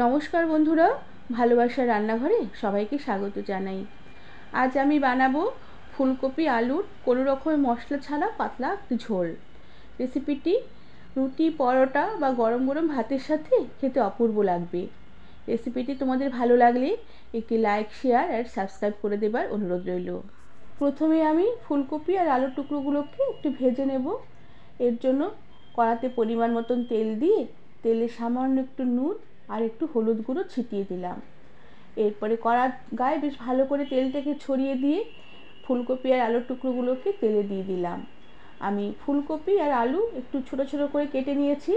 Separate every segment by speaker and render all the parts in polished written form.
Speaker 1: নমস্কার বন্ধুরা, ভালোবাসার রান্নাঘরে সবাইকে স্বাগত জানাই। আজ আমি বানাবো ফুলকপি আলুর কোনো রকমের মশলা ছাড়া পাতলা একটি ঝোল। রেসিপিটি রুটি, পরোটা বা গরম গরম ভাতের সাথে খেতে অপূর্ব লাগবে। রেসিপিটি তোমাদের ভালো লাগলে একটি লাইক, শেয়ার আর সাবস্ক্রাইব করে দেবার অনুরোধ রইল। প্রথমে আমি ফুলকপি আর আলুর টুকরোগুলোকে একটু ভেজে নেব। এর জন্য কড়াতে পরিমাণ মতন তেল দিয়ে তেলে সামান্য একটু নুন আর একটু হলুদ গুঁড়ো ছিটিয়ে দিলাম। এরপরে কড়ার গায়ে বেশ ভালো করে তেলটাকে ছড়িয়ে দিয়ে ফুলকপি আর আলুর টুকরোগুলোকে তেলে দিয়ে দিলাম। আমি ফুলকপি আর আলু একটু ছোট ছোট করে কেটে নিয়েছি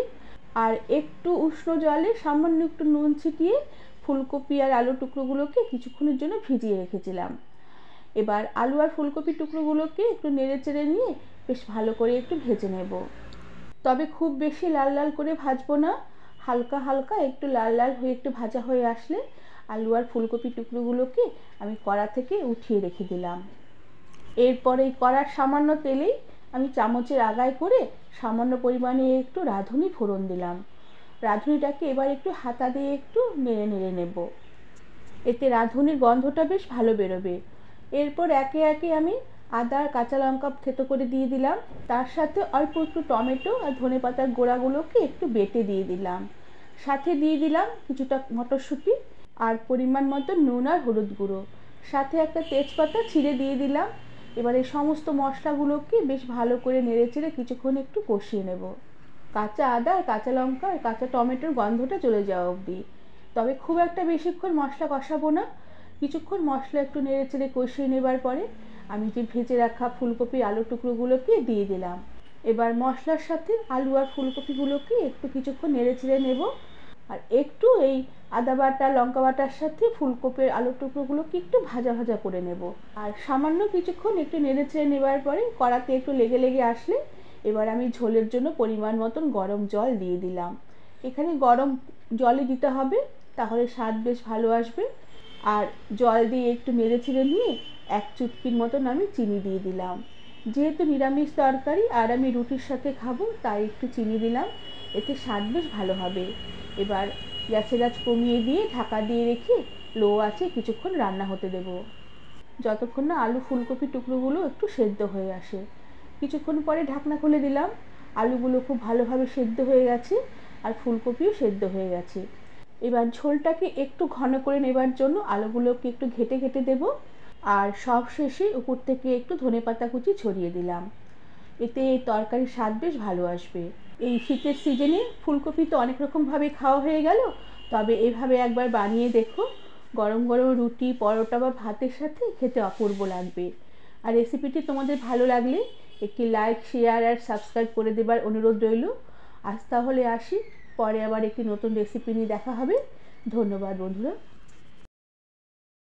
Speaker 1: আর একটু উষ্ণ জলে সামান্য একটু নুন ছিটিয়ে ফুলকপি আর আলুর টুকরোগুলোকে কিছুক্ষণের জন্য ভিজিয়ে রেখেছিলাম। এবার আলু আর ফুলকপি টুকরোগুলোকে একটু নেড়ে চেড়ে নিয়ে বেশ ভালো করে একটু ভেজে নেব। তবে খুব বেশি লাল লাল করে ভাজবো না, হালকা হালকা একটু লাল লাল হয়ে একটু ভাজা হয়ে আসলে আলু আর ফুলকপি টুকরোগুলোকে আমি কড়া থেকে উঠিয়ে রেখে দিলাম। এরপরে এই কড়ার সামান্য তেলেই আমি চামচের আগায় করে সামান্য পরিমাণে একটু রাঁধুনি ফোড়ন দিলাম। রাঁধুনিটাকে এবার একটু হাতা দিয়ে একটু নেড়ে নেড়ে নেব, এতে রাঁধুনির গন্ধটা বেশ ভালো বেরোবে। এরপর একে একে আমি আদা আর কাঁচা লঙ্কা থেতো করে দিয়ে দিলাম, তার সাথে অল্প একটু টমেটো আর ধনেপাতার গোড়াগুলোকে একটু বেটে দিয়ে দিলাম। সাথে দিয়ে দিলাম কিছুটা মটরশুঁটি আর পরিমাণ মতো নুন আর হলুদ গুঁড়ো, সাথে একটা তেজপাতা ছিঁড়ে দিয়ে দিলাম। এবার এই সমস্ত মশলাগুলোকে বেশ ভালো করে নেড়ে চেড়ে কিছুক্ষণ একটু কষিয়ে নেব, কাঁচা আদা আর কাঁচা লঙ্কা আর কাঁচা টমেটোর গন্ধটা চলে যাওয়া অবধি। তবে খুব একটা বেশিক্ষণ মশলা কষাবো না, কিছুক্ষণ মশলা একটু নেড়ে চেড়ে কষিয়ে নেবার পরে আমি যে ভেজে রাখা ফুলকপি আলুর টুকরোগুলোকে দিয়ে দিলাম। এবার মশলার সাথে আলু আর ফুলকপিগুলোকে একটু কিছুক্ষণ নেড়ে চেড়ে নেব আর একটু এই আদা বাটা লঙ্কা বাটার সাথে ফুলকপির আলুর টুকরোগুলোকে একটু ভাজা ভাজা করে নেব। আর সামান্য কিছুক্ষণ একটু নেড়ে চেড়ে নেবার পরে কড়াতে একটু লেগে লেগে আসলে এবার আমি ঝোলের জন্য পরিমাণ মতন গরম জল দিয়ে দিলাম। এখানে গরম জলই দিতে হবে, তাহলে স্বাদ বেশ ভালো আসবে। আর জল দিয়ে একটু নেড়ে চেড়ে নিয়ে এক চুটকির মতন আমি চিনি দিয়ে দিলাম। যেহেতু নিরামিষ তরকারি আর আমি রুটির সাথে খাবো, তাই একটু চিনি দিলাম, এতে স্বাদ বেশ ভালো হবে। এবার গ্যাসের আঁচ কমিয়ে দিয়ে ঢাকা দিয়ে রেখে লো আঁচে কিছুক্ষণ রান্না হতে দেব, যতক্ষণ না আলু ফুলকপি টুকরোগুলো একটু সেদ্ধ হয়ে আসে। কিছুক্ষণ পরে ঢাকনা খুলে দিলাম, আলুগুলো খুব ভালোভাবে সেদ্ধ হয়ে গেছে আর ফুলকপিও সেদ্ধ হয়ে গেছে। এবার ঝোলটাকে একটু ঘন করে নেবার জন্য আলুগুলোকে একটু ঘেটে ঘেটে দেব আর সব শেষে উপর থেকে একটু ধনেপাতা কুচি ছড়িয়ে দিলাম, এতে এই তরকারির স্বাদ বেশ ভালো আসবে। এই শীতের সিজনে ফুলকপি তো অনেক রকমভাবে খাওয়া হয়ে গেল, তবে এভাবে একবার বানিয়ে দেখো, গরম গরম রুটি, পরোটা বা ভাতের সাথে খেতে অপূর্ব লাগবে। আর রেসিপিটি তোমাদের ভালো লাগলে একটি লাইক, শেয়ার আর সাবস্ক্রাইব করে দেবার অনুরোধ রইল। আজ তাহলে আসি, পরে আবার একটি নতুন রেসিপি নিয়ে দেখা হবে। ধন্যবাদ বন্ধুরা।